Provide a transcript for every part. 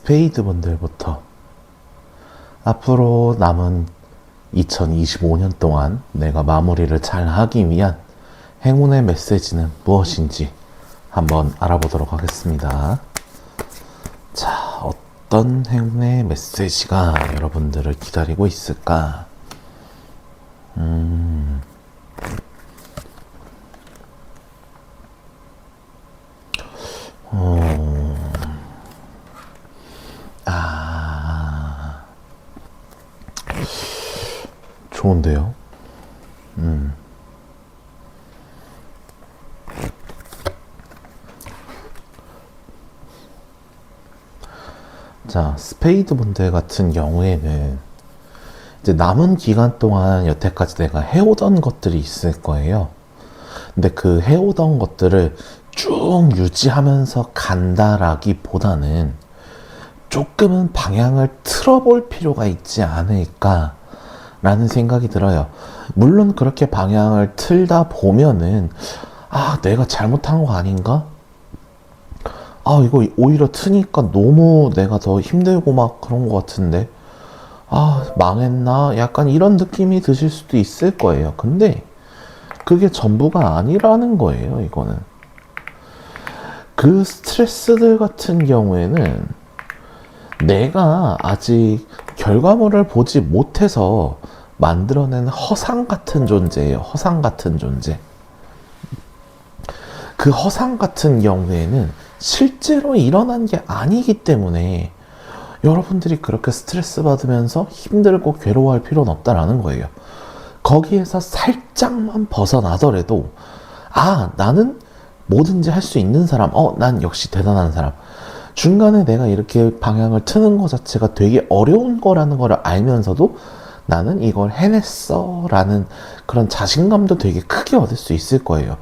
스페이드 분들부터 앞으로 남은 2025년 동안 내가 마무리를 잘 하기 위한 행운의 메시지는 무엇인지 한번 알아보도록 하겠습니다. 자, 어떤 행운의 메시지가 여러분들을 기다리고 있을까? 좋은데요? 자, 스페이드 분들 같은 경우에는 이제 남은 기간 동안 여태까지 내가 해오던 것들이 있을 거예요. 근데 그 해오던 것들을 쭉 유지하면서 간다라기보다는 조금은 방향을 틀어볼 필요가 있지 않을까 라는 생각이 들어요. 물론 그렇게 방향을 틀다 보면은 내가 잘못한 거 아닌가? 이거 오히려 트니까 너무 내가 더 힘들고 막 그런 것 같은데 망했나? 약간 이런 느낌이 드실 수도 있을 거예요. 근데 그게 전부가 아니라는 거예요. 이거는 그 스트레스들 같은 경우에는 내가 아직 결과물을 보지 못해서 만들어낸 허상 같은 존재예요. 허상 같은 존재. 그 허상 같은 경우에는 실제로 일어난 게 아니기 때문에 여러분들이 그렇게 스트레스 받으면서 힘들고 괴로워할 필요는 없다라는 거예요. 거기에서 살짝만 벗어나더라도 나는 뭐든지 할 수 있는 사람, 난 역시 대단한 사람. 중간에 내가 이렇게 방향을 트는 것 자체가 되게 어려운 거라는 걸 알면서도 나는 이걸 해냈어 라는 그런 자신감도 되게 크게 얻을 수 있을 거예요.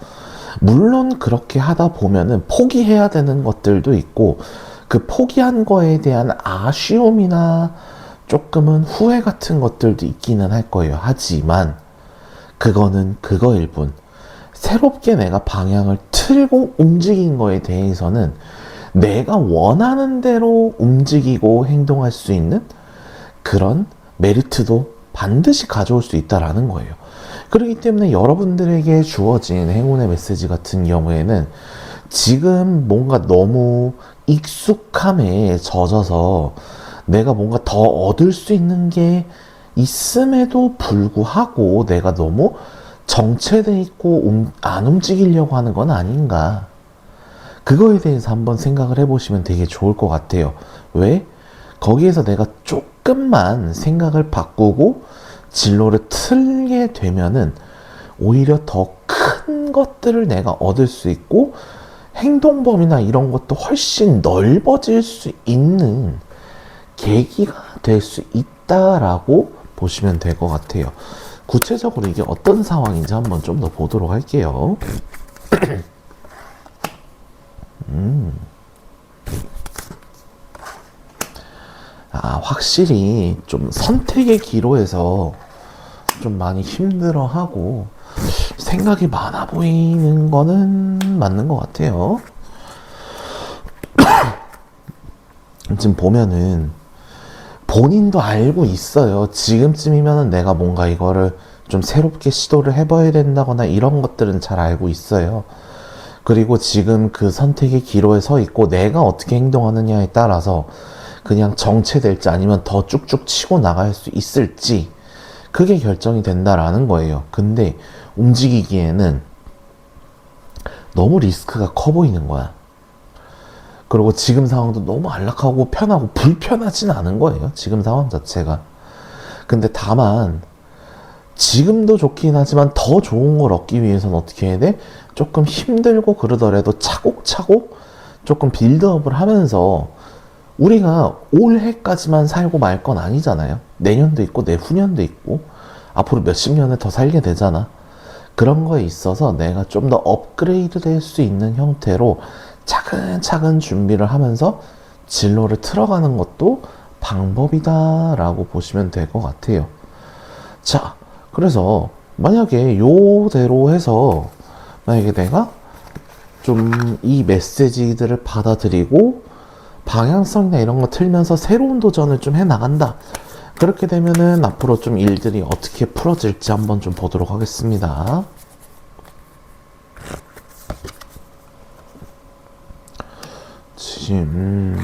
물론 그렇게 하다 보면은 포기해야 되는 것들도 있고 그 포기한 거에 대한 아쉬움이나 조금은 후회 같은 것들도 있기는 할 거예요. 하지만 그거는 그거일 뿐, 새롭게 내가 방향을 틀고 움직인 거에 대해서는 내가 원하는 대로 움직이고 행동할 수 있는 그런 메리트도 반드시 가져올 수 있다라는 거예요. 그렇기 때문에 여러분들에게 주어진 행운의 메시지 같은 경우에는 지금 뭔가 너무 익숙함에 젖어서 내가 뭔가 더 얻을 수 있는 게 있음에도 불구하고 내가 너무 정체돼 있고 안 움직이려고 하는 건 아닌가. 그거에 대해서 한번 생각을 해보시면 되게 좋을 것 같아요. 왜? 거기에서 내가 조금만 생각을 바꾸고 진로를 틀게 되면은 오히려 더 큰 것들을 내가 얻을 수 있고 행동 범위나 이런 것도 훨씬 넓어질 수 있는 계기가 될 수 있다라고 보시면 될 것 같아요. 구체적으로 이게 어떤 상황인지 한번 좀 더 보도록 할게요. 확실히 좀 선택의 기로에서 좀 많이 힘들어하고 생각이 많아 보이는 거는 맞는 것 같아요. 지금 보면은 본인도 알고 있어요. 지금쯤이면은 내가 뭔가 이거를 좀 새롭게 시도를 해봐야 된다거나 이런 것들은 잘 알고 있어요. 그리고 지금 그 선택의 기로에 서 있고 내가 어떻게 행동하느냐에 따라서 그냥 정체될지 아니면 더 쭉쭉 치고 나갈 수 있을지 그게 결정이 된다라는 거예요. 근데 움직이기에는 너무 리스크가 커 보이는 거야. 그리고 지금 상황도 너무 안락하고 편하고 불편하진 않은 거예요. 지금 상황 자체가. 근데 다만 지금도 좋긴 하지만 더 좋은 걸 얻기 위해서는 어떻게 해야 돼? 조금 힘들고 그러더라도 차곡차곡 조금 빌드업을 하면서 우리가 올해까지만 살고 말 건 아니잖아요. 내년도 있고 내후년도 있고 앞으로 몇십 년을 더 살게 되잖아. 그런 거에 있어서 내가 좀 더 업그레이드 될 수 있는 형태로 차근차근 준비를 하면서 진로를 틀어가는 것도 방법이다라고 보시면 될 것 같아요. 자, 그래서 만약에 요대로 해서 만약에 내가 좀 이 메시지들을 받아들이고 방향성이나 이런 거 틀면서 새로운 도전을 좀 해 나간다. 그렇게 되면은 앞으로 좀 일들이 어떻게 풀어질지 한번 좀 보도록 하겠습니다. 지금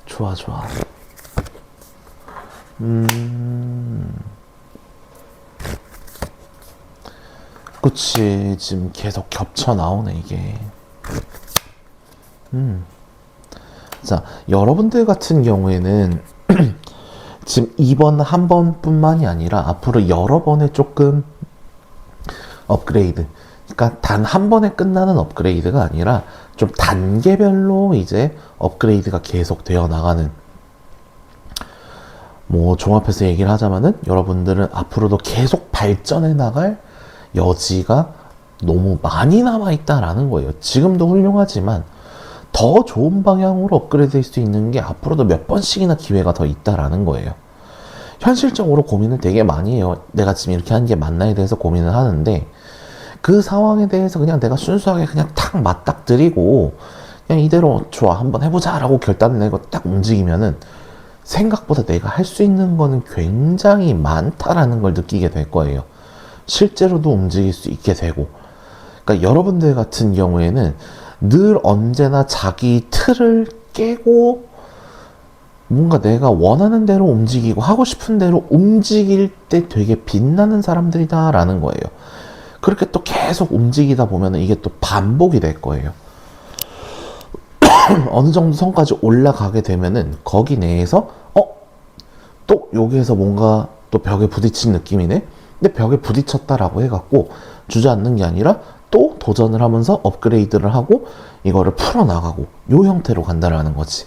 좋아. 그치, 지금 계속 겹쳐 나오네 이게. 자, 여러분들 같은 경우에는 지금 이번 한 번뿐만이 아니라 앞으로 여러 번의 조금 업그레이드, 그러니까 단 한 번에 끝나는 업그레이드가 아니라 좀 단계별로 이제 업그레이드가 계속 되어 나가는, 뭐 종합해서 얘기를 하자면은 여러분들은 앞으로도 계속 발전해 나갈 여지가 너무 많이 남아있다라는 거예요. 지금도 훌륭하지만 더 좋은 방향으로 업그레이드 될 수 있는 게 앞으로도 몇 번씩이나 기회가 더 있다라는 거예요. 현실적으로 고민을 되게 많이 해요. 내가 지금 이렇게 하는 게 맞나에 대해서 고민을 하는데, 그 상황에 대해서 그냥 내가 순수하게 그냥 탁 맞닥뜨리고 그냥 이대로 좋아 한번 해보자 라고 결단을 내고 딱 움직이면은 생각보다 내가 할 수 있는 거는 굉장히 많다라는 걸 느끼게 될 거예요. 실제로도 움직일 수 있게 되고. 그러니까 여러분들 같은 경우에는 늘 언제나 자기 틀을 깨고 뭔가 내가 원하는 대로 움직이고 하고 싶은 대로 움직일 때 되게 빛나는 사람들이다라는 거예요. 그렇게 또 계속 움직이다 보면 이게 또 반복이 될 거예요. 어느 정도 선까지 올라가게 되면은 거기 내에서 또 여기에서 뭔가 또 벽에 부딪힌 느낌이네? 근데 벽에 부딪혔다라고 해갖고 주저앉는 게 아니라 또 도전을 하면서 업그레이드를 하고 이거를 풀어나가고 요 형태로 간다라는 거지.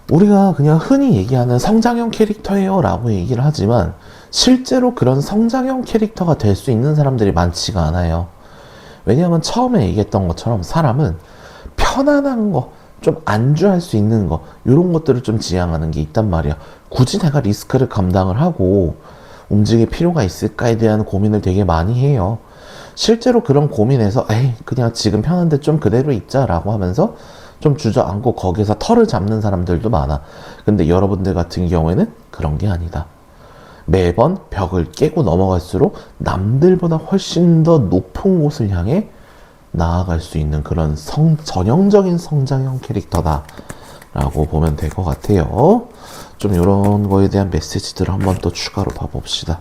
우리가 그냥 흔히 얘기하는 성장형 캐릭터예요 라고 얘기를 하지만 실제로 그런 성장형 캐릭터가 될 수 있는 사람들이 많지가 않아요. 왜냐하면 처음에 얘기했던 것처럼 사람은 편안한 거, 좀 안주할 수 있는 거, 이런 것들을 좀 지향하는 게 있단 말이야. 굳이 내가 리스크를 감당을 하고 움직일 필요가 있을까에 대한 고민을 되게 많이 해요. 실제로 그런 고민에서 에이 그냥 지금 편한데 좀 그대로 있자라고 하면서 좀 주저앉고 거기서 털을 잡는 사람들도 많아. 근데 여러분들 같은 경우에는 그런 게 아니다. 매번 벽을 깨고 넘어갈수록 남들보다 훨씬 더 높은 곳을 향해 나아갈 수 있는 그런 전형적인 성장형 캐릭터다 라고 보면 될 것 같아요. 좀 이런 거에 대한 메시지들을 한번 또 추가로 봐봅시다.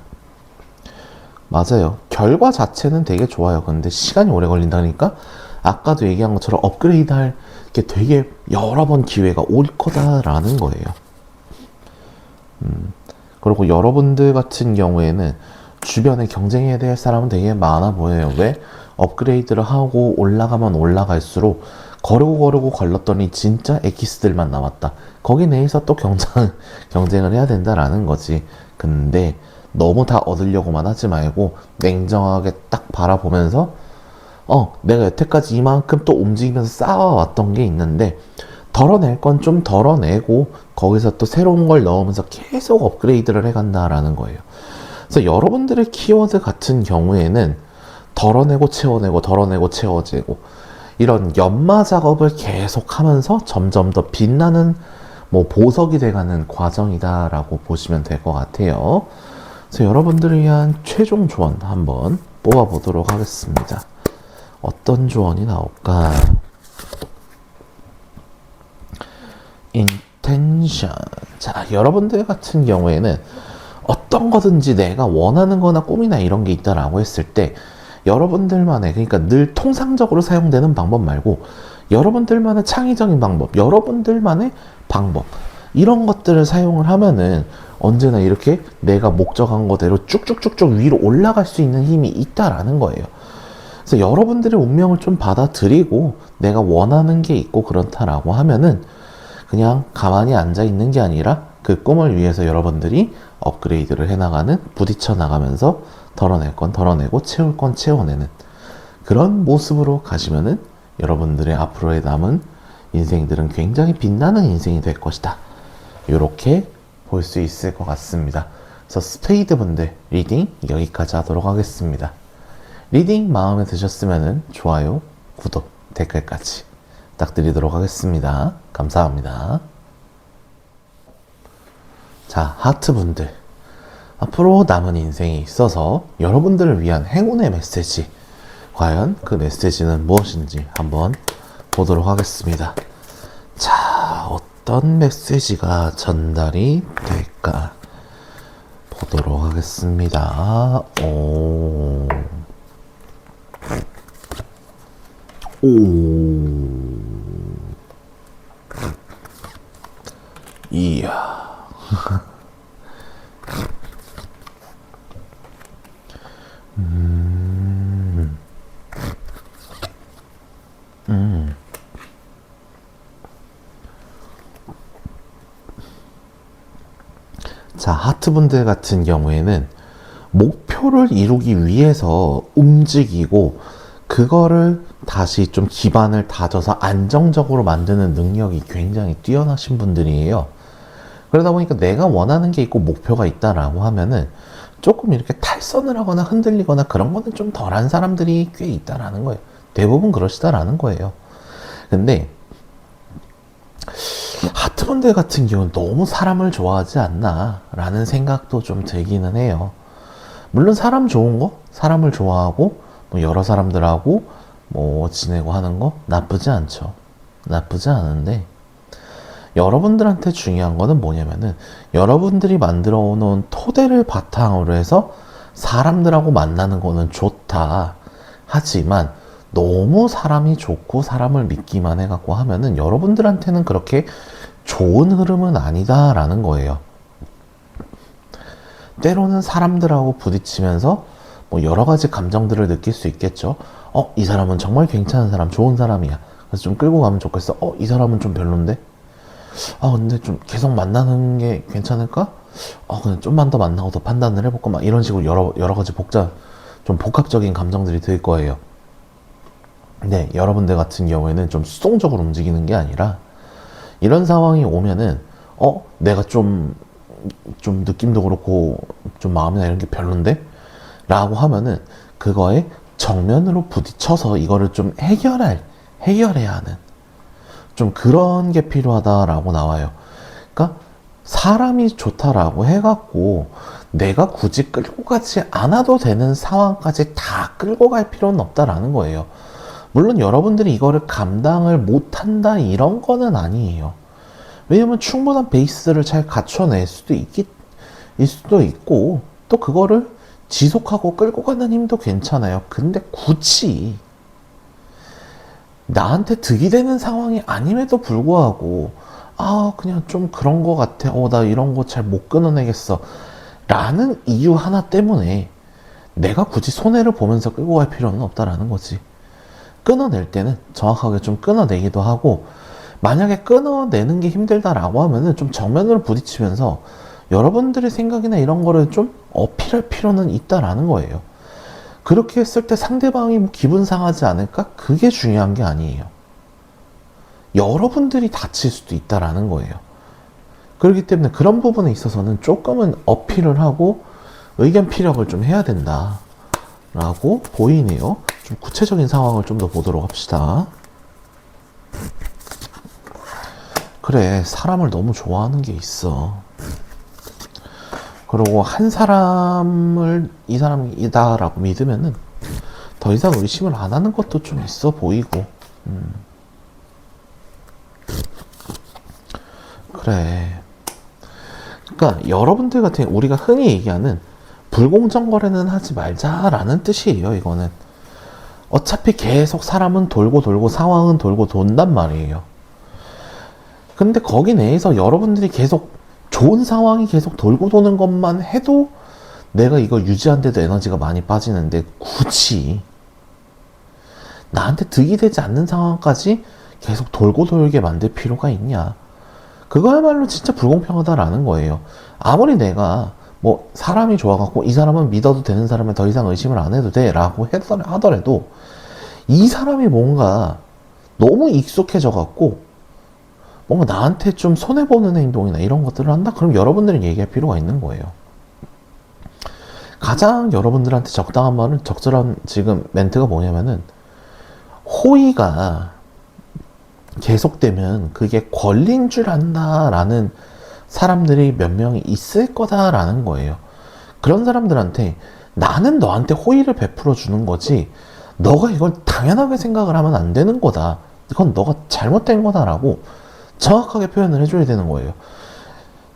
맞아요. 결과 자체는 되게 좋아요. 근데 시간이 오래 걸린다니까 아까도 얘기한 것처럼 업그레이드 할 게 되게 여러 번 기회가 올 거다라는 거예요. 그리고 여러분들 같은 경우에는 주변에 경쟁해야 될 사람은 되게 많아 보여요. 왜? 업그레이드를 하고 올라가면 올라갈수록 거르고 걸렀더니 진짜 엑기스들만 남았다. 거기 내에서 또 경쟁을 해야 된다라는 거지. 근데 너무 다 얻으려고만 하지 말고 냉정하게 딱 바라보면서 내가 여태까지 이만큼 또 움직이면서 쌓아왔던 게 있는데 덜어낼 건 좀 덜어내고 거기서 또 새로운 걸 넣으면서 계속 업그레이드를 해간다라는 거예요. 그래서 여러분들의 키워드 같은 경우에는 덜어내고 채워지고 이런 연마 작업을 계속 하면서 점점 더 빛나는 뭐 보석이 돼가는 과정이다라고 보시면 될 것 같아요. 그래서 여러분들을 위한 최종 조언 한번 뽑아보도록 하겠습니다. 어떤 조언이 나올까? 인텐션. 자, 여러분들 같은 경우에는 어떤 거든지 내가 원하는 거나 꿈이나 이런 게 있다라고 했을 때 여러분들만의, 그러니까 늘 통상적으로 사용되는 방법 말고 여러분들만의 창의적인 방법, 여러분들만의 방법, 이런 것들을 사용을 하면은 언제나 이렇게 내가 목적한 거대로 쭉쭉쭉쭉 위로 올라갈 수 있는 힘이 있다라는 거예요. 그래서 여러분들의 운명을 좀 받아들이고 내가 원하는 게 있고 그렇다라고 하면은 그냥 가만히 앉아 있는 게 아니라 그 꿈을 위해서 여러분들이 업그레이드를 해나가는, 부딪혀 나가면서 덜어낼 건 덜어내고 채울 건 채워내는 그런 모습으로 가시면은 여러분들의 앞으로의 남은 인생들은 굉장히 빛나는 인생이 될 것이다. 이렇게 볼 수 있을 것 같습니다. 그래서 스페이드 분들 리딩 여기까지 하도록 하겠습니다. 리딩 마음에 드셨으면 좋아요, 구독, 댓글까지 부탁드리도록 하겠습니다. 감사합니다. 자, 하트 분들, 앞으로 남은 인생에 있어서 여러분들을 위한 행운의 메시지, 과연 그 메시지는 무엇인지 한번 보도록 하겠습니다. 자, 어떤 메시지가 전달이 될까 보도록 하겠습니다. 이야. 자, 하트분들 같은 경우에는 목표를 이루기 위해서 움직이고 그거를 다시 좀 기반을 다져서 안정적으로 만드는 능력이 굉장히 뛰어나신 분들이에요. 그러다 보니까 내가 원하는 게 있고 목표가 있다라고 하면은 조금 이렇게 탈선을 하거나 흔들리거나 그런 거는 좀 덜한 사람들이 꽤 있다라는 거예요. 대부분 그러시다라는 거예요. 근데 하트분들 같은 경우는 너무 사람을 좋아하지 않나 라는 생각도 좀 들기는 해요. 물론 사람 좋은 거, 사람을 좋아하고 뭐 여러 사람들하고 뭐 지내고 하는 거 나쁘지 않죠. 나쁘지 않은데 여러분들한테 중요한 거는 뭐냐면은 여러분들이 만들어 놓은 토대를 바탕으로 해서 사람들하고 만나는 거는 좋다. 하지만 너무 사람이 좋고 사람을 믿기만 해갖고 하면은 여러분들한테는 그렇게 좋은 흐름은 아니다라는 거예요. 때로는 사람들하고 부딪히면서 뭐 여러 가지 감정들을 느낄 수 있겠죠. 이 사람은 정말 괜찮은 사람, 좋은 사람이야. 그래서 좀 끌고 가면 좋겠어. 이 사람은 좀 별론데? 근데 좀 계속 만나는 게 괜찮을까? 그냥 좀만 더 만나고 더 판단을 해볼까? 막 이런 식으로 여러 가지 좀 복합적인 감정들이 들 거예요. 근데 여러분들 같은 경우에는 좀 수동적으로 움직이는 게 아니라 이런 상황이 오면은 내가 좀 느낌도 그렇고 좀 마음이나 이런 게 별론데? 라고 하면은 그거에 정면으로 부딪혀서 이거를 좀 해결해야 하는 좀 그런 게 필요하다라고 나와요. 그러니까 사람이 좋다라고 해갖고 내가 굳이 끌고 가지 않아도 되는 상황까지 다 끌고 갈 필요는 없다라는 거예요. 물론 여러분들이 이거를 감당을 못한다 이런 거는 아니에요. 왜냐면 충분한 베이스를 잘 갖춰낼 수도 일 수도 있고 또 그거를 지속하고 끌고 가는 힘도 괜찮아요. 근데 굳이 나한테 득이 되는 상황이 아님에도 불구하고 그냥 좀 그런 거 같아. 나 이런 거 잘 못 끊어내겠어. 라는 이유 하나 때문에 내가 굳이 손해를 보면서 끌고 갈 필요는 없다라는 거지. 끊어낼 때는 정확하게 좀 끊어내기도 하고 만약에 끊어내는 게 힘들다라고 하면은 좀 정면으로 부딪히면서 여러분들의 생각이나 이런 거를 좀 어필할 필요는 있다라는 거예요. 그렇게 했을 때 상대방이 뭐 기분 상하지 않을까? 그게 중요한 게 아니에요. 여러분들이 다칠 수도 있다라는 거예요. 그렇기 때문에 그런 부분에 있어서는 조금은 어필을 하고 의견 피력을 좀 해야 된다라고 보이네요. 좀 구체적인 상황을 좀 더 보도록 합시다. 그래, 사람을 너무 좋아하는 게 있어. 그리고 한 사람을 이 사람이다라고 믿으면은 더 이상 의심을 안 하는 것도 좀 있어 보이고. 그래. 그러니까 여러분들 같은 우리가 흔히 얘기하는 불공정 거래는 하지 말자라는 뜻이에요. 이거는 어차피 계속 사람은 돌고 상황은 돌고 돈단 말이에요. 근데 거기 내에서 여러분들이 계속 좋은 상황이 계속 돌고 도는 것만 해도 내가 이걸 유지하는데도 에너지가 많이 빠지는데 굳이 나한테 득이 되지 않는 상황까지 계속 돌고 돌게 만들 필요가 있냐. 그거야말로 진짜 불공평하다라는 거예요. 아무리 내가 뭐 사람이 좋아갖고 이 사람은 믿어도 되는 사람은 더 이상 의심을 안 해도 돼 라고 하더라도 이 사람이 뭔가 너무 익숙해져 갖고 뭔가 나한테 좀 손해보는 행동이나 이런 것들을 한다? 그럼 여러분들은 얘기할 필요가 있는 거예요. 가장 여러분들한테 적당한 말은, 적절한 지금 멘트가 뭐냐면은, 호의가 계속되면 그게 권리인 줄 안다라는 사람들이 몇 명이 있을 거다라는 거예요. 그런 사람들한테 나는 너한테 호의를 베풀어 주는 거지, 너가 이걸 당연하게 생각을 하면 안 되는 거다. 이건 너가 잘못된 거다라고 정확하게 표현을 해줘야 되는 거예요.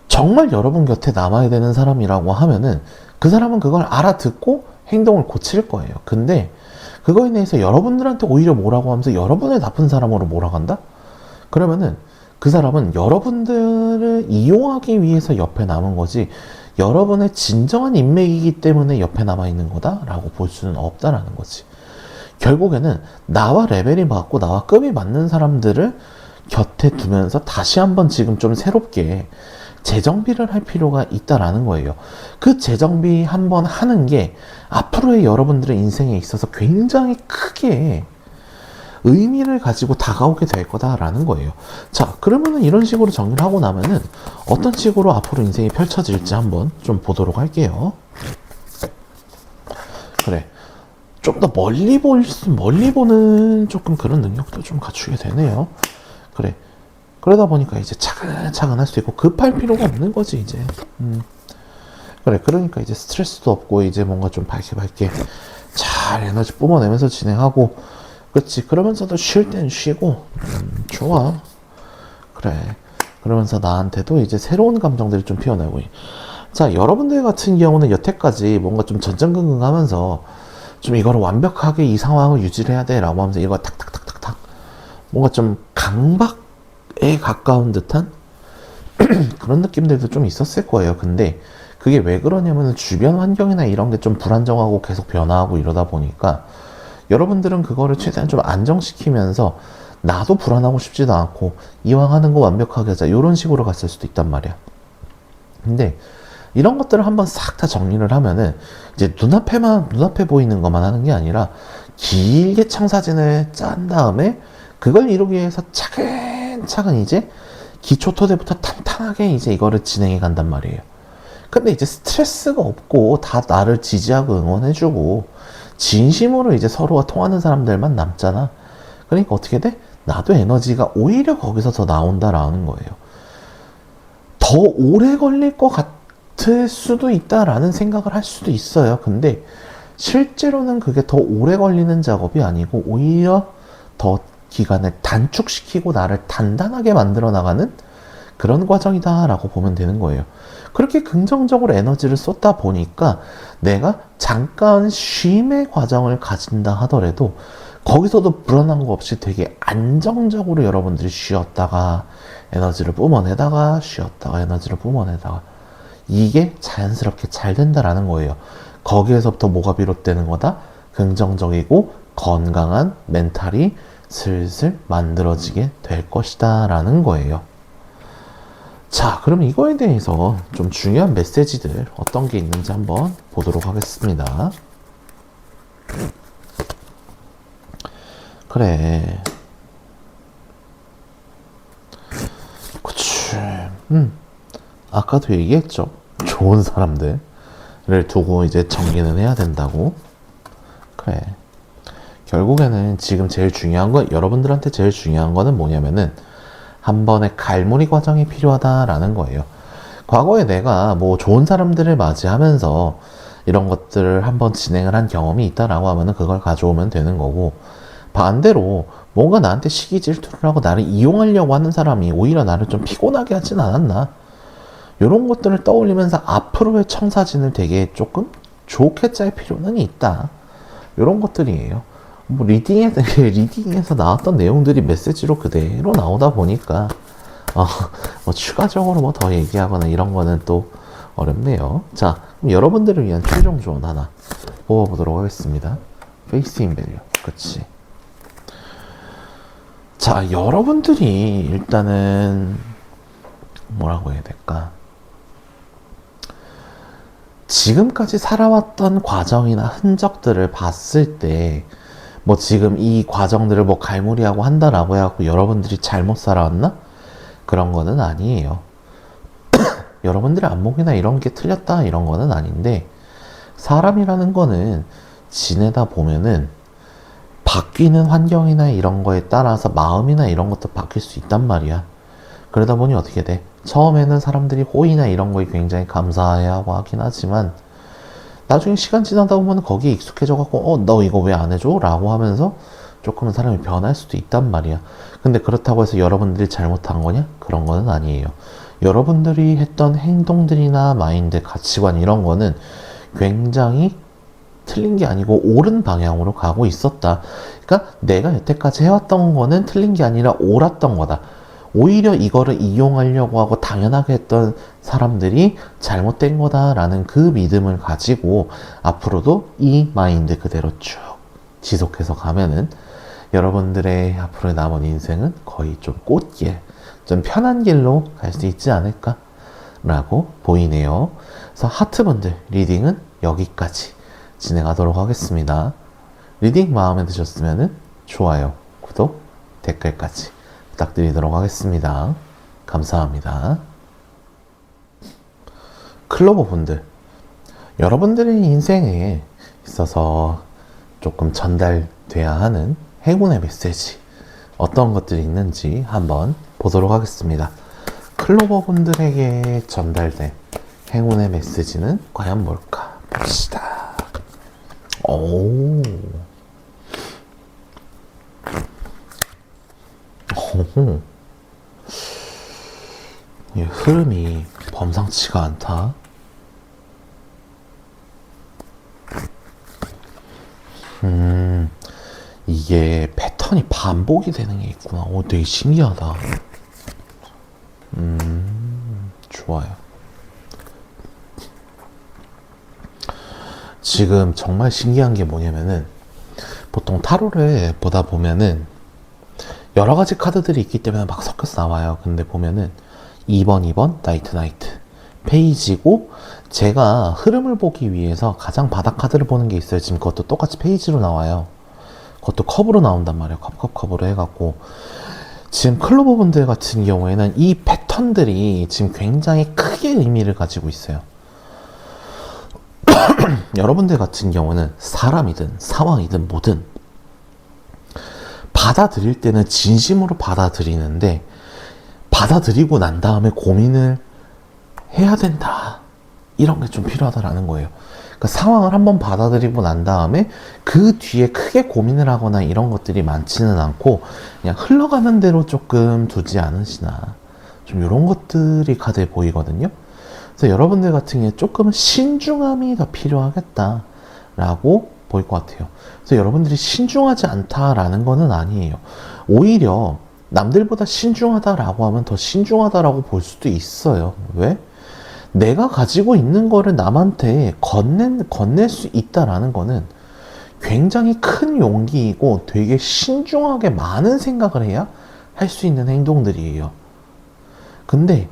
정말 여러분 곁에 남아야 되는 사람이라고 하면은 그 사람은 그걸 알아듣고 행동을 고칠 거예요. 근데 그거에 대해서 여러분들한테 오히려 뭐라고 하면서 여러분을 나쁜 사람으로 몰아간다? 그러면은 그 사람은 여러분들을 이용하기 위해서 옆에 남은 거지, 여러분의 진정한 인맥이기 때문에 옆에 남아있는 거다라고 볼 수는 없다라는 거지. 결국에는 나와 레벨이 맞고 나와 급이 맞는 사람들을 곁에 두면서 다시 한번 지금 좀 새롭게 재정비를 할 필요가 있다라는 거예요. 그 재정비 한번 하는 게 앞으로의 여러분들의 인생에 있어서 굉장히 크게 의미를 가지고 다가오게 될 거다라는 거예요. 자, 그러면은 이런 식으로 정리를 하고 나면은 어떤 식으로 앞으로 인생이 펼쳐질지 한번 좀 보도록 할게요. 그래. 좀 더 멀리 보는 조금 그런 능력도 좀 갖추게 되네요. 그래. 그러다 보니까 이제 차근차근 할 수 있고 급할 필요가 없는 거지, 이제. 그래. 그러니까 이제 스트레스도 없고 이제 뭔가 좀 밝게 잘 에너지 뿜어내면서 진행하고, 그렇지. 그러면서도 쉴 땐 쉬고, 좋아. 그래. 그러면서 나한테도 이제 새로운 감정들이 좀 피어나고. 자, 여러분들 같은 경우는 여태까지 뭔가 좀 전전긍긍 하면서 좀 이거를 완벽하게 이 상황을 유지를 해야 돼 라고 하면서 이거 탁탁탁탁탁 뭔가 좀 강박에 가까운 듯한 그런 느낌들도 좀 있었을 거예요. 근데 그게 왜 그러냐면 주변 환경이나 이런 게 좀 불안정하고 계속 변화하고 이러다 보니까 여러분들은 그거를 최대한 좀 안정시키면서 나도 불안하고 싶지도 않고 이왕 하는 거 완벽하게 하자 이런 식으로 갔을 수도 있단 말이야. 근데 이런 것들을 한번 싹 다 정리를 하면은 이제 눈앞에 보이는 것만 하는 게 아니라 길게 청사진을 짠 다음에 그걸 이루기 위해서 차근차근 이제 기초 토대부터 탄탄하게 이제 이거를 진행해 간단 말이에요. 근데 이제 스트레스가 없고 다 나를 지지하고 응원해주고 진심으로 이제 서로가 통하는 사람들만 남잖아. 그러니까 어떻게 돼? 나도 에너지가 오히려 거기서 더 나온다라는 거예요. 더 오래 걸릴 것 같을 수도 있다라는 생각을 할 수도 있어요. 근데 실제로는 그게 더 오래 걸리는 작업이 아니고 오히려 더 기간을 단축시키고 나를 단단하게 만들어 나가는 그런 과정이다라고 보면 되는 거예요. 그렇게 긍정적으로 에너지를 쏟다 보니까 내가 잠깐 쉼의 과정을 가진다 하더라도 거기서도 불안한 거 없이 되게 안정적으로 여러분들이 쉬었다가 에너지를 뿜어내다가 쉬었다가 에너지를 뿜어내다가 이게 자연스럽게 잘 된다라는 거예요. 거기에서부터 뭐가 비롯되는 거다? 긍정적이고 건강한 멘탈이 슬슬 만들어지게 될 것이다 라는 거예요. 자, 그럼 이거에 대해서 좀 중요한 메시지들 어떤 게 있는지 한번 보도록 하겠습니다. 그래. 그치. 아까도 얘기했죠. 좋은 사람들을 두고 이제 정리는 해야 된다고. 그래. 결국에는 지금 제일 중요한 건, 여러분들한테 제일 중요한 거는 뭐냐면은 한 번의 갈무리 과정이 필요하다라는 거예요. 과거에 내가 뭐 좋은 사람들을 맞이하면서 이런 것들을 한번 진행을 한 경험이 있다라고 하면은 그걸 가져오면 되는 거고, 반대로 뭔가 나한테 시기 질투를 하고 나를 이용하려고 하는 사람이 오히려 나를 좀 피곤하게 하진 않았나, 이런 것들을 떠올리면서 앞으로의 청사진을 되게 조금 좋게 짤 필요는 있다, 이런 것들이에요. 뭐 리딩에서 나왔던 내용들이 메시지로 그대로 나오다 보니까 어, 뭐 추가적으로 뭐 더 얘기하거나 이런 거는 또 어렵네요. 자, 그럼 여러분들을 위한 최종 조언 하나 뽑아보도록 하겠습니다. 페이스 인 밸류. 그치. 자, 여러분들이 일단은 뭐라고 해야 될까? 지금까지 살아왔던 과정이나 흔적들을 봤을 때, 뭐 지금 이 과정들을 뭐 갈무리하고 한다라고 해갖고 여러분들이 잘못 살아왔나? 그런 거는 아니에요. 여러분들의 안목이나 이런 게 틀렸다 이런 거는 아닌데, 사람이라는 거는 지내다 보면은 바뀌는 환경이나 이런 거에 따라서 마음이나 이런 것도 바뀔 수 있단 말이야. 그러다 보니 어떻게 돼? 처음에는 사람들이 호의나 이런 거에 굉장히 감사해하고 하긴 하지만 나중에 시간 지나다 보면 거기에 익숙해져 갖고 너 이거 왜 안 해줘? 라고 하면서 조금은 사람이 변할 수도 있단 말이야. 근데 그렇다고 해서 여러분들이 잘못한 거냐? 그런 거는 아니에요. 여러분들이 했던 행동들이나 마인드, 가치관 이런 거는 굉장히 틀린 게 아니고 옳은 방향으로 가고 있었다. 그러니까 내가 여태까지 해왔던 거는 틀린 게 아니라 옳았던 거다. 오히려 이거를 이용하려고 하고 당연하게 했던 사람들이 잘못된 거다라는 그 믿음을 가지고 앞으로도 이 마인드 그대로 쭉 지속해서 가면은 여러분들의 앞으로의 남은 인생은 거의 좀 꽃길, 좀 편한 길로 갈 수 있지 않을까 라고 보이네요. 그래서 하트분들 리딩은 여기까지 진행하도록 하겠습니다. 리딩 마음에 드셨으면 좋아요, 구독, 댓글까지 부탁드리도록 하겠습니다. 감사합니다. 클로버 분들, 여러분들의 인생에 있어서 조금 전달돼야 하는 행운의 메시지 어떤 것들이 있는지 한번 보도록 하겠습니다. 클로버 분들에게 전달된 행운의 메시지는 과연 뭘까 봅시다. 오. 오호. 이 흐름이 범상치가 않다. 이게 패턴이 반복이 되는 게 있구나. 오, 되게 신기하다. 좋아요. 지금 정말 신기한 게 뭐냐면은 보통 타로를 보다 보면은 여러 가지 카드들이 있기 때문에 막 섞여서 나와요. 근데 보면은 2번, 나이트, 페이지고, 제가 흐름을 보기 위해서 가장 바닥 카드를 보는 게 있어요. 지금 그것도 똑같이 페이지로 나와요. 그것도 컵으로 나온단 말이에요. 컵으로 해갖고. 지금 클로버 분들 같은 경우에는 이 패턴들이 지금 굉장히 크게 의미를 가지고 있어요. 여러분들 같은 경우는 사람이든 상황이든 뭐든 받아들일 때는 진심으로 받아들이는데 받아들이고 난 다음에 고민을 해야 된다. 이런 게 좀 필요하다라는 거예요. 그러니까 상황을 한번 받아들이고 난 다음에 그 뒤에 크게 고민을 하거나 이런 것들이 많지는 않고 그냥 흘러가는 대로 조금 두지 않으시나. 좀 이런 것들이 카드에 보이거든요. 그래서 여러분들 같은 경우에 조금 신중함이 더 필요하겠다라고 보일 것 같아요. 그래서 여러분들이 신중하지 않다라는 거는 아니에요. 오히려 남들보다 신중하다라고 하면 더 신중하다라고 볼 수도 있어요. 왜? 내가 가지고 있는 거를 남한테 건넬 수 있다라는 거는 굉장히 큰 용기이고 되게 신중하게 많은 생각을 해야 할 수 있는 행동들이에요. 근데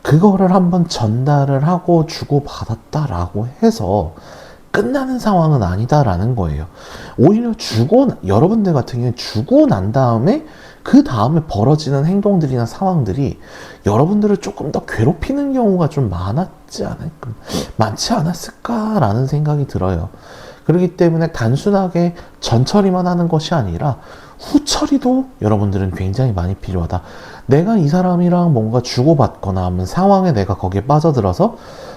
그거를 한번 전달을 하고 주고받았다라고 해서 끝나는 상황은 아니다라는 거예요. 오히려 여러분들 같은 경우는 주고 난 다음에 그 다음에 벌어지는 행동들이나 상황들이 여러분들을 조금 더 괴롭히는 경우가 좀 많지 않았을까라는 생각이 들어요. 그렇기 때문에 단순하게 전처리만 하는 것이 아니라 후처리도 여러분들은 굉장히 많이 필요하다. 내가 이 사람이랑 뭔가 주고받거나 하면 상황에 내가 거기에 빠져들어서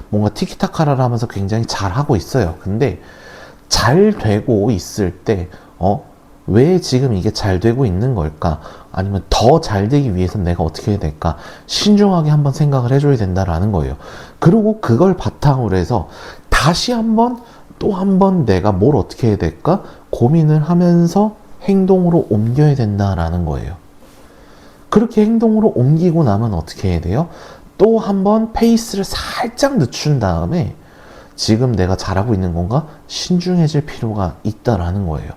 뭔가 티키타카를 하면서 굉장히 잘하고 있어요. 근데 잘 되고 있을 때 왜 지금 이게 잘 되고 있는 걸까? 아니면 더 잘 되기 위해서 내가 어떻게 해야 될까? 신중하게 한번 생각을 해줘야 된다라는 거예요. 그리고 그걸 바탕으로 해서 다시 또 한 번 내가 뭘 어떻게 해야 될까? 고민을 하면서 행동으로 옮겨야 된다라는 거예요. 그렇게 행동으로 옮기고 나면 어떻게 해야 돼요? 또 한번 페이스를 살짝 늦춘 다음에 지금 내가 잘하고 있는 건가? 신중해질 필요가 있다라는 거예요.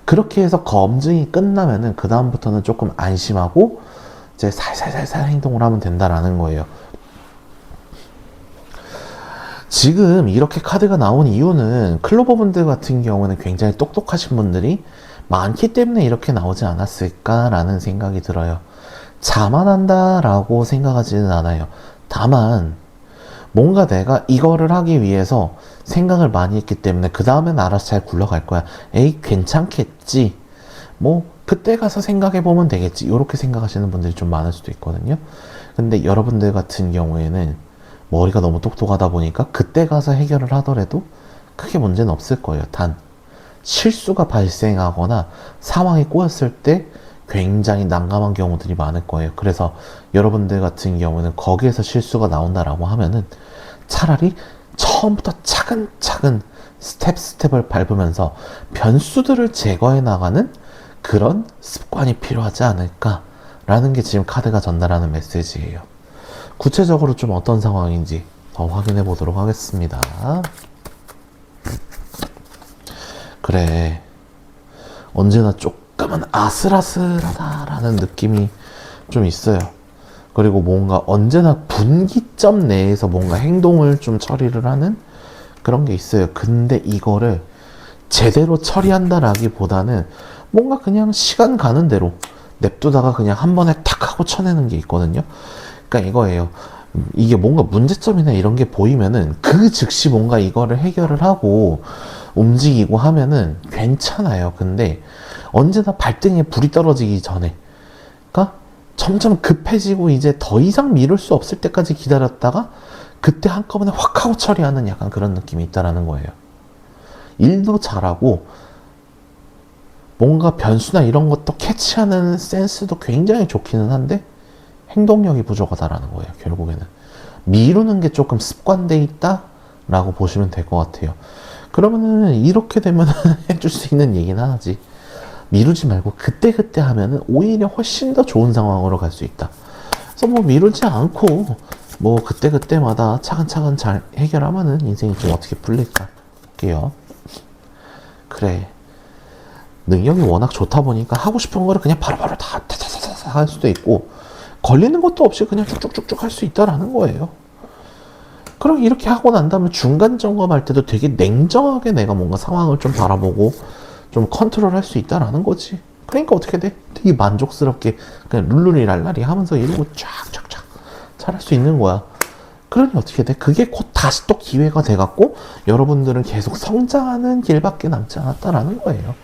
그렇게 해서 검증이 끝나면은 그 다음부터는 조금 안심하고 이제 살살살살 행동을 하면 된다라는 거예요. 지금 이렇게 카드가 나온 이유는 클로버분들 같은 경우는 굉장히 똑똑하신 분들이 많기 때문에 이렇게 나오지 않았을까라는 생각이 들어요. 자만한다라고 생각하지는 않아요. 다만 뭔가 내가 이거를 하기 위해서 생각을 많이 했기 때문에 그 다음엔 알아서 잘 굴러갈 거야. 에이 괜찮겠지. 뭐 그때 가서 생각해보면 되겠지. 이렇게 생각하시는 분들이 좀 많을 수도 있거든요. 근데 여러분들 같은 경우에는 머리가 너무 똑똑하다 보니까 그때 가서 해결을 하더라도 크게 문제는 없을 거예요. 단 실수가 발생하거나 상황이 꼬였을 때 굉장히 난감한 경우들이 많을 거예요. 그래서 여러분들 같은 경우는 거기에서 실수가 나온다라고 하면은 차라리 처음부터 차근차근 스텝을 밟으면서 변수들을 제거해 나가는 그런 습관이 필요하지 않을까라는 게 지금 카드가 전달하는 메시지예요. 구체적으로 좀 어떤 상황인지 더 확인해 보도록 하겠습니다. 그래, 언제나 조금은 아슬아슬하다라는 느낌이 좀 있어요. 그리고 뭔가 언제나 분기점 내에서 뭔가 행동을 좀 처리를 하는 그런 게 있어요. 근데 이거를 제대로 처리한다라기보다는 뭔가 그냥 시간 가는 대로 냅두다가 그냥 한 번에 탁 하고 쳐내는 게 있거든요. 그러니까 이거예요. 이게 뭔가 문제점이나 이런 게 보이면은 그 즉시 뭔가 이거를 해결을 하고 움직이고 하면은 괜찮아요. 근데 언제나 발등에 불이 떨어지기 전에, 그러니까 점점 급해지고 이제 더 이상 미룰 수 없을 때까지 기다렸다가 그때 한꺼번에 확 하고 처리하는 약간 그런 느낌이 있다라는 거예요. 일도 잘하고 뭔가 변수나 이런 것도 캐치하는 센스도 굉장히 좋기는 한데 행동력이 부족하다라는 거예요. 결국에는 미루는 게 조금 습관돼 있다라고 보시면 될 것 같아요. 그러면은 이렇게 되면 해줄 수 있는 얘기는 하나지. 미루지 말고 그때그때 하면은 오히려 훨씬 더 좋은 상황으로 갈 수 있다. 그래서 뭐 미루지 않고 뭐 그때그때마다 차근차근 잘 해결하면은 인생이 좀 어떻게 풀릴까 볼게요. 그래, 능력이 워낙 좋다 보니까 하고 싶은 거를 그냥 바로바로 다 할 수도 있고 걸리는 것도 없이 그냥 쭉쭉쭉쭉 할 수 있다라는 거예요. 그럼 이렇게 하고 난 다음에 중간 점검할 때도 되게 냉정하게 내가 뭔가 상황을 좀 바라보고 좀 컨트롤 할 수 있다라는 거지. 그러니까 어떻게 돼? 되게 만족스럽게 그냥 룰루리 랄라리 하면서 이러고 쫙쫙쫙 잘할 수 있는 거야. 그러니 어떻게 돼? 그게 곧 다시 또 기회가 돼갖고 여러분들은 계속 성장하는 길밖에 남지 않았다라는 거예요.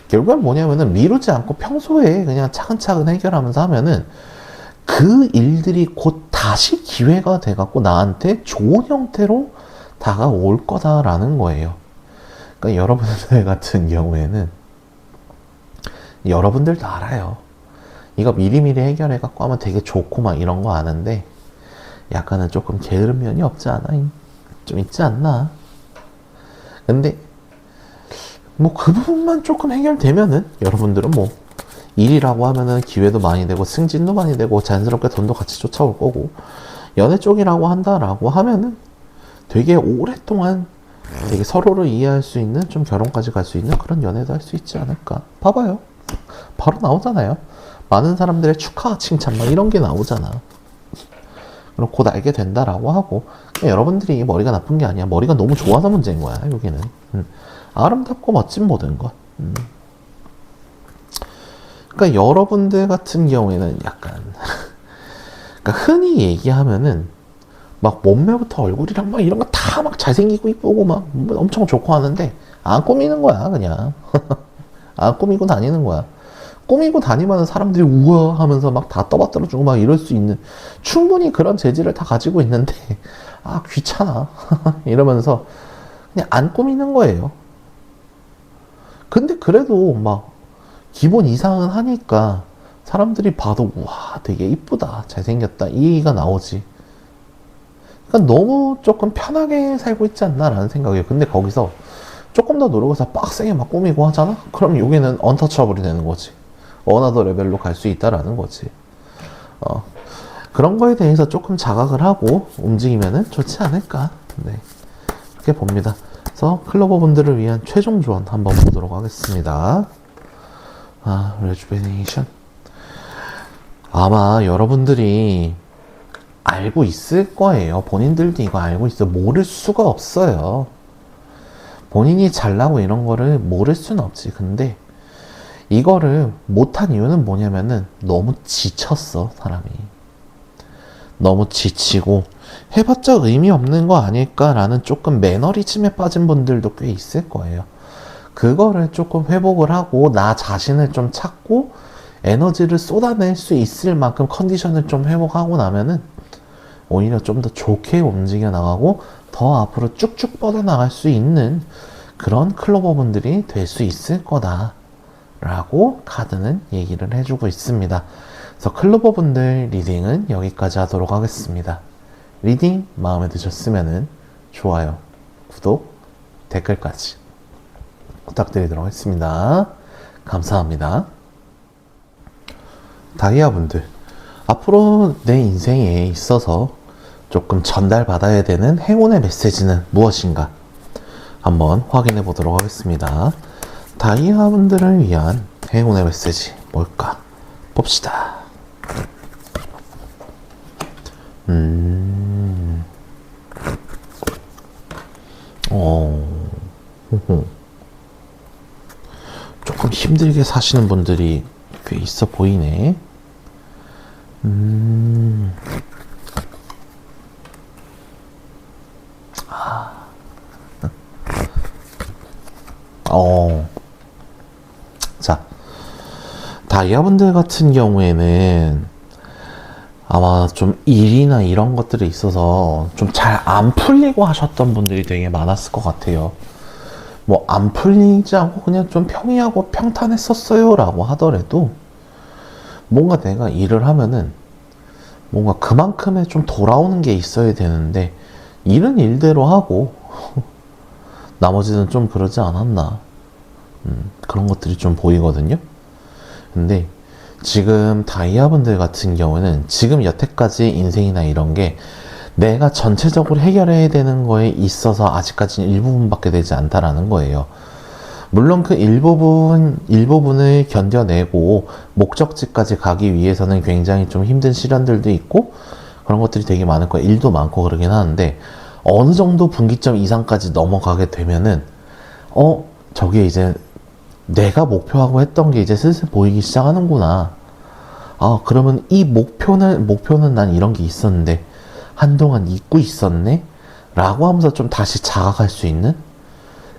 결국엔 뭐냐면은 미루지 않고 평소에 그냥 차근차근 해결하면서 하면은 그 일들이 곧 다시 기회가 돼갖고 나한테 좋은 형태로 다가올 거다라는 거예요. 그러니까 여러분들 같은 경우에는 여러분들도 알아요. 이거 미리미리 해결해갖고 하면 되게 좋고 막 이런 거 아는데 약간은 조금 게으른 면이 없지 않아? 좀 있지 않나? 근데 뭐 그 부분만 조금 해결되면은 여러분들은 뭐 일이라고 하면은 기회도 많이 되고 승진도 많이 되고 자연스럽게 돈도 같이 쫓아올 거고 연애 쪽이라고 한다라고 하면은 되게 오랫동안 되게 서로를 이해할 수 있는 좀 결혼까지 갈 수 있는 그런 연애도 할 수 있지 않을까. 봐봐요, 바로 나오잖아요. 많은 사람들의 축하 칭찬 막 이런 게 나오잖아. 그럼 곧 알게 된다라고 하고 여러분들이 머리가 나쁜 게 아니야. 머리가 너무 좋아서 문제인 거야 여기는. 아름답고 멋진 모든 것. 그러니까 여러분들 같은 경우에는 약간 그러니까 흔히 얘기하면은 막 몸매부터 얼굴이랑 막 이런 거 다 막 잘생기고 이쁘고 막 엄청 좋고 하는데 안 꾸미는 거야 그냥. 안 꾸미고 다니는 거야. 꾸미고 다니면 사람들이 우와 하면서 막 다 떠받들어주고 막 이럴 수 있는 충분히 그런 재질을 다 가지고 있는데 아 귀찮아 이러면서 그냥 안 꾸미는 거예요. 근데 그래도 막 기본 이상은 하니까 사람들이 봐도 와 되게 이쁘다 잘생겼다 이 얘기가 나오지. 그러니까 너무 조금 편하게 살고 있지 않나 라는 생각이에요. 근데 거기서 조금 더 노력해서 빡세게 막 꾸미고 하잖아? 그럼 여기는 언터처블이 되는 거지. 어나더 레벨로 갈 수 있다라는 거지. 그런 거에 대해서 조금 자각을 하고 움직이면은 좋지 않을까. 네. 그렇게 봅니다. 그래서 클로버 분들을 위한 최종 조언 한번 보도록 하겠습니다. 레주베네이션. 아마 여러분들이 알고 있을 거예요. 본인들도 이거 알고 있어. 모를 수가 없어요. 본인이 잘나고 이런 거를 모를 수는 없지. 근데 이거를 못한 이유는 뭐냐면은 너무 지쳤어, 사람이. 너무 지치고 해봤자 의미 없는 거 아닐까라는 조금 매너리즘에 빠진 분들도 꽤 있을 거예요. 그거를 조금 회복을 하고 나 자신을 좀 찾고 에너지를 쏟아낼 수 있을 만큼 컨디션을 좀 회복하고 나면은 오히려 좀 더 좋게 움직여 나가고 더 앞으로 쭉쭉 뻗어나갈 수 있는 그런 클로버 분들이 될 수 있을 거다 라고 카드는 얘기를 해주고 있습니다. 그래서 클로버 분들 리딩은 여기까지 하도록 하겠습니다. 리딩 마음에 드셨으면 좋아요, 구독, 댓글까지 부탁드리도록 하겠습니다. 감사합니다. 다이아 분들, 앞으로 내 인생에 있어서 조금 전달받아야 되는 행운의 메시지는 무엇인가 한번 확인해 보도록 하겠습니다. 다이아 분들을 위한 행운의 메시지 뭘까 봅시다. 조금 힘들게 사시는 분들이 꽤 있어 보이네. 자, 다이아분들 같은 경우에는 아마 좀 일이나 이런 것들이 있어서 좀 잘 안 풀리고 하셨던 분들이 되게 많았을 것 같아요. 뭐 안 풀리지 않고 그냥 좀 평이하고 평탄했었어요 라고 하더라도 뭔가 내가 일을 하면은 뭔가 그만큼의 좀 돌아오는 게 있어야 되는데 일은 일대로 하고 나머지는 좀 그러지 않았나. 그런 것들이 좀 보이거든요. 근데 지금 다이아분들 같은 경우는 지금 여태까지 인생이나 이런 게 내가 전체적으로 해결해야 되는 거에 있어서 아직까지는 일부분밖에 되지 않다라는 거예요. 물론 그 일부분을 견뎌내고 목적지까지 가기 위해서는 굉장히 좀 힘든 시련들도 있고 그런 것들이 되게 많을 거예요. 일도 많고 그러긴 하는데 어느 정도 분기점 이상까지 넘어가게 되면은 저게 이제 내가 목표하고 했던 게 이제 슬슬 보이기 시작하는구나. 그러면 이 목표는 난 이런 게 있었는데 한동안 잊고 있었네? 라고 하면서 좀 다시 자각할 수 있는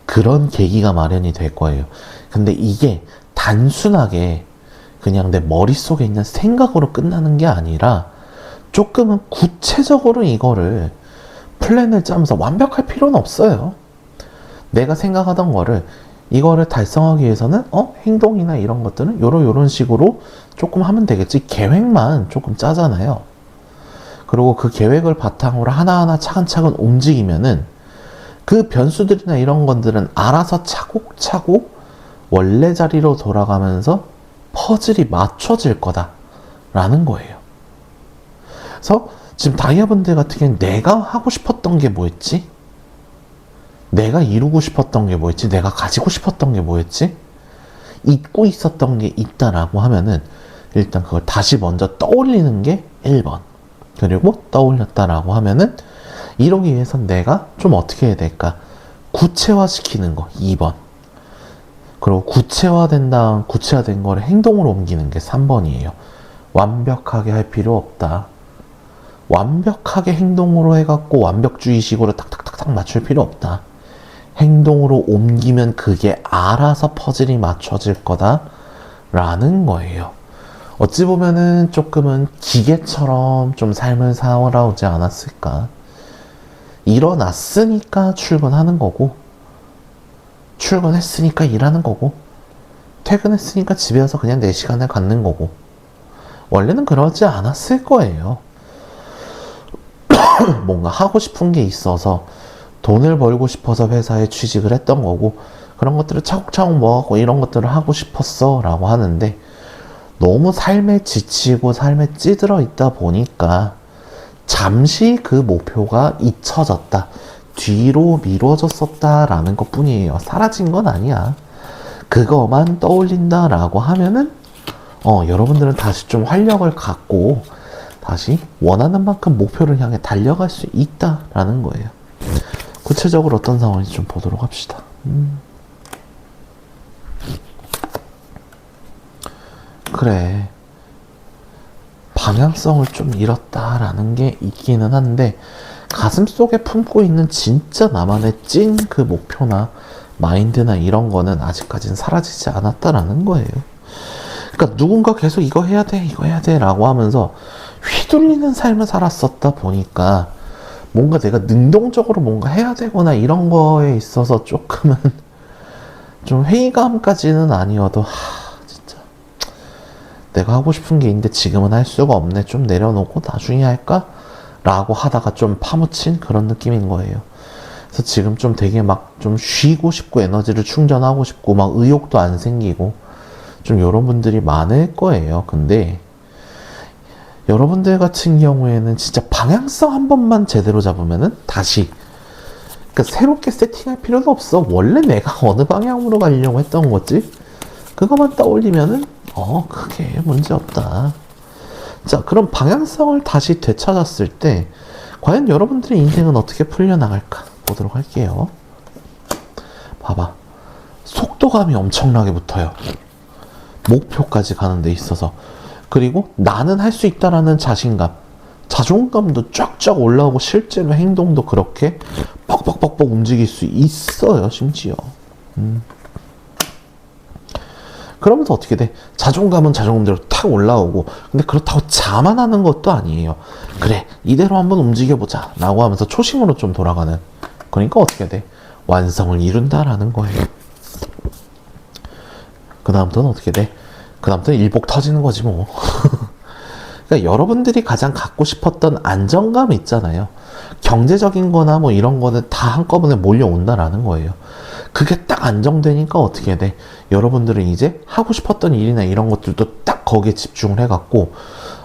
그런 계기가 마련이 될 거예요. 근데 이게 단순하게 그냥 내 머릿속에 있는 생각으로 끝나는 게 아니라 조금은 구체적으로 이거를 플랜을 짜면서 완벽할 필요는 없어요. 내가 생각하던 거를 이거를 달성하기 위해서는 행동이나 이런 것들은 요런 식으로 조금 하면 되겠지. 계획만 조금 짜잖아요. 그리고 그 계획을 바탕으로 하나하나 차근차근 움직이면은 그 변수들이나 이런 것들은 알아서 차곡차곡 원래 자리로 돌아가면서 퍼즐이 맞춰질 거다라는 거예요. 그래서 지금 다이아분들 같은 경우는 내가 하고 싶었던 게 뭐였지? 내가 이루고 싶었던 게 뭐였지? 내가 가지고 싶었던 게 뭐였지? 잊고 있었던 게 있다라고 하면은 일단 그걸 다시 먼저 떠올리는 게 1번. 그리고 떠올렸다라고 하면은 이러기 위해선 내가 좀 어떻게 해야 될까? 구체화시키는 거 2번. 그리고 구체화된 거를 행동으로 옮기는 게 3번이에요. 완벽하게 할 필요 없다. 완벽하게 행동으로 해갖고 완벽주의식으로 탁탁탁탁 맞출 필요 없다. 행동으로 옮기면 그게 알아서 퍼즐이 맞춰질 거다 라는 거예요. 어찌 보면은 조금은 기계처럼 좀 삶을 살아오지 않았을까. 일어났으니까 출근하는 거고, 출근했으니까 일하는 거고, 퇴근했으니까 집에 와서 그냥 내 시간을 갖는 거고, 원래는 그러지 않았을 거예요. 뭔가 하고 싶은 게 있어서 돈을 벌고 싶어서 회사에 취직을 했던 거고, 그런 것들을 차곡차곡 모아갖고 이런 것들을 하고 싶었어 라고 하는데, 너무 삶에 지치고 삶에 찌들어 있다 보니까 잠시 그 목표가 잊혀졌다. 뒤로 미뤄졌었다라는 것 뿐이에요. 사라진 건 아니야. 그거만 떠올린다라고 하면은 여러분들은 다시 좀 활력을 갖고 다시 원하는 만큼 목표를 향해 달려갈 수 있다라는 거예요. 구체적으로 어떤 상황인지 좀 보도록 합시다. 그래, 방향성을 좀 잃었다라는 게 있기는 한데 가슴속에 품고 있는 진짜 나만의 찐 그 목표나 마인드나 이런 거는 아직까지는 사라지지 않았다라는 거예요. 그러니까 누군가 계속 이거 해야 돼, 이거 해야 돼 라고 하면서 휘둘리는 삶을 살았었다 보니까 뭔가 내가 능동적으로 뭔가 해야 되거나 이런 거에 있어서 조금은 좀 회의감까지는 아니어도 진짜 내가 하고 싶은 게 있는데 지금은 할 수가 없네, 좀 내려놓고 나중에 할까? 라고 하다가 좀 파묻힌 그런 느낌인 거예요. 그래서 지금 좀 되게 막 좀 쉬고 싶고 에너지를 충전하고 싶고 막 의욕도 안 생기고 좀 이런 분들이 많을 거예요. 근데 여러분들 같은 경우에는 진짜 방향성 한 번만 제대로 잡으면은 다시, 그러니까 새롭게 세팅할 필요도 없어. 원래 내가 어느 방향으로 가려고 했던 거지? 그것만 떠올리면은 크게 문제 없다. 자, 그럼 방향성을 다시 되찾았을 때 과연 여러분들의 인생은 어떻게 풀려나갈까 보도록 할게요. 봐봐, 속도감이 엄청나게 붙어요. 목표까지 가는 데 있어서. 그리고 나는 할 수 있다라는 자신감, 자존감도 쫙쫙 올라오고 실제로 행동도 그렇게 뻑뻑뻑뻑 움직일 수 있어요, 심지어. 그러면서 어떻게 돼? 자존감은 자존감대로 탁 올라오고, 근데 그렇다고 자만하는 것도 아니에요. 그래, 이대로 한번 움직여보자 라고 하면서 초심으로 좀 돌아가는. 그러니까 어떻게 돼? 완성을 이룬다라는 거예요. 그 다음부터는 어떻게 돼? 그 다음부터는 일복 터지는 거지 뭐. 그러니까 여러분들이 가장 갖고 싶었던 안정감 있잖아요. 경제적인 거나 뭐 이런 거는 다 한꺼번에 몰려온다라는 거예요. 그게 딱 안정되니까 어떻게 돼? 여러분들은 이제 하고 싶었던 일이나 이런 것들도 딱 거기에 집중을 해갖고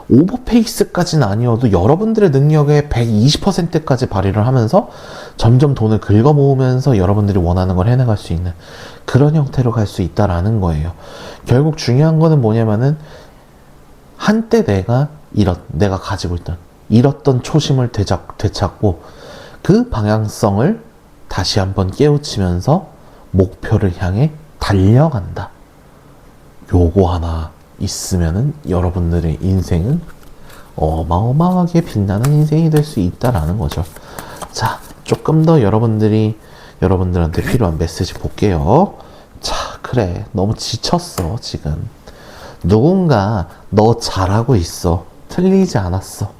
오버페이스까지는 아니어도 여러분들의 능력의 120%까지 발휘를 하면서 점점 돈을 긁어 모으면서 여러분들이 원하는 걸 해나갈 수 있는 그런 형태로 갈 수 있다라는 거예요. 결국 중요한 거는 뭐냐면은 한때 내가 가지고 있던 잃었던 초심을 되찾고 그 방향성을 다시 한번 깨우치면서 목표를 향해 달려간다. 요거 하나 있으면은 여러분들의 인생은 어마어마하게 빛나는 인생이 될 수 있다라는 거죠. 자, 조금 더 여러분들한테 필요한 메시지 볼게요. 자, 그래, 너무 지쳤어 지금. 누군가 너 잘하고 있어, 틀리지 않았어,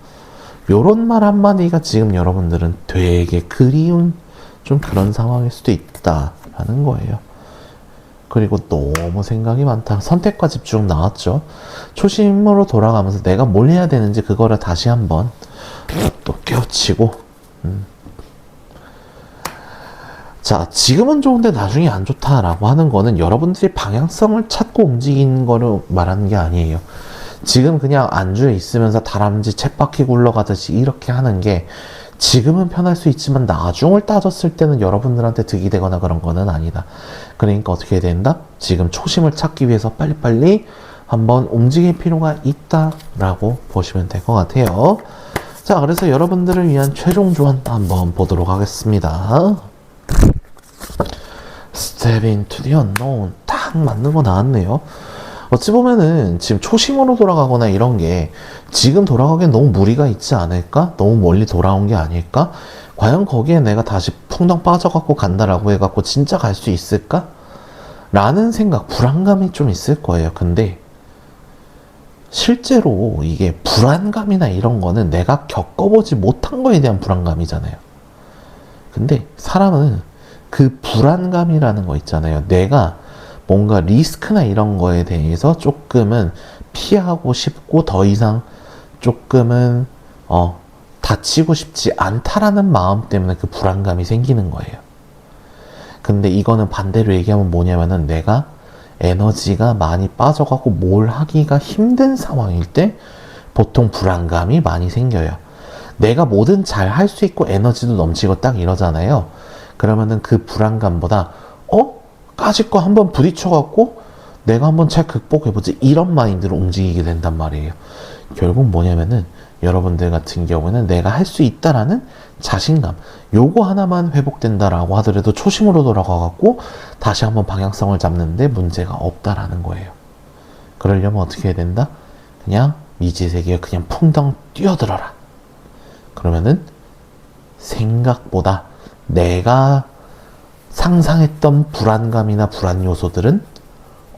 요런 말 한마디가 지금 여러분들은 되게 그리운 좀 그런 상황일 수도 있다라는 거예요. 그리고 너무 생각이 많다. 선택과 집중 나왔죠. 초심으로 돌아가면서 내가 뭘 해야 되는지 그거를 다시 한번 또 깨우치고 자, 지금은 좋은데 나중에 안 좋다라고 하는 거는 여러분들이 방향성을 찾고 움직이는 거를 말하는 게 아니에요. 지금 그냥 안주에 있으면서 다람쥐 쳇바퀴 굴러가듯이 이렇게 하는 게 지금은 편할 수 있지만 나중을 따졌을 때는 여러분들한테 득이 되거나 그런 거는 아니다. 그러니까 어떻게 해야 된다? 지금 초심을 찾기 위해서 빨리빨리 한번 움직일 필요가 있다라고 보시면 될 것 같아요. 자, 그래서 여러분들을 위한 최종 조언 한번 보도록 하겠습니다. Step into the unknown. 딱 맞는 거 나왔네요. 어찌 보면은 지금 초심으로 돌아가거나 이런 게 지금 돌아가기엔 너무 무리가 있지 않을까? 너무 멀리 돌아온 게 아닐까? 과연 거기에 내가 다시 풍덩 빠져갖고 간다라고 해갖고 진짜 갈 수 있을까? 라는 생각, 불안감이 좀 있을 거예요. 근데 실제로 이게 불안감이나 이런 거는 내가 겪어보지 못한 거에 대한 불안감이잖아요. 근데 사람은 그 불안감이라는 거 있잖아요. 내가 뭔가 리스크나 이런 거에 대해서 조금은 피하고 싶고 더 이상 조금은 다치고 싶지 않다라는 마음 때문에 그 불안감이 생기는 거예요. 근데 이거는 반대로 얘기하면 뭐냐면은 내가 에너지가 많이 빠져가고 뭘 하기가 힘든 상황일 때 보통 불안감이 많이 생겨요. 내가 뭐든 잘 할 수 있고 에너지도 넘치고 딱 이러잖아요. 그러면은 그 불안감보다 까짓 거 한번 부딪혀갖고 내가 한번 잘 극복해보지, 이런 마인드로 움직이게 된단 말이에요. 결국 뭐냐면은 여러분들 같은 경우는 내가 할 수 있다라는 자신감, 요거 하나만 회복된다라고 하더라도 초심으로 돌아가갖고 다시 한번 방향성을 잡는데 문제가 없다라는 거예요. 그러려면 어떻게 해야 된다? 그냥 미지세계에 그냥 풍덩 뛰어들어라. 그러면은 생각보다 내가 상상했던 불안감이나 불안 요소들은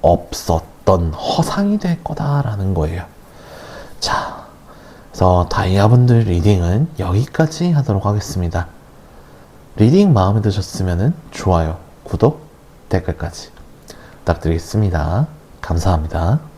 없었던 허상이 될 거다라는 거예요. 자, 그래서 다이아분들 리딩은 여기까지 하도록 하겠습니다. 리딩 마음에 드셨으면 좋아요, 구독, 댓글까지 부탁드리겠습니다. 감사합니다.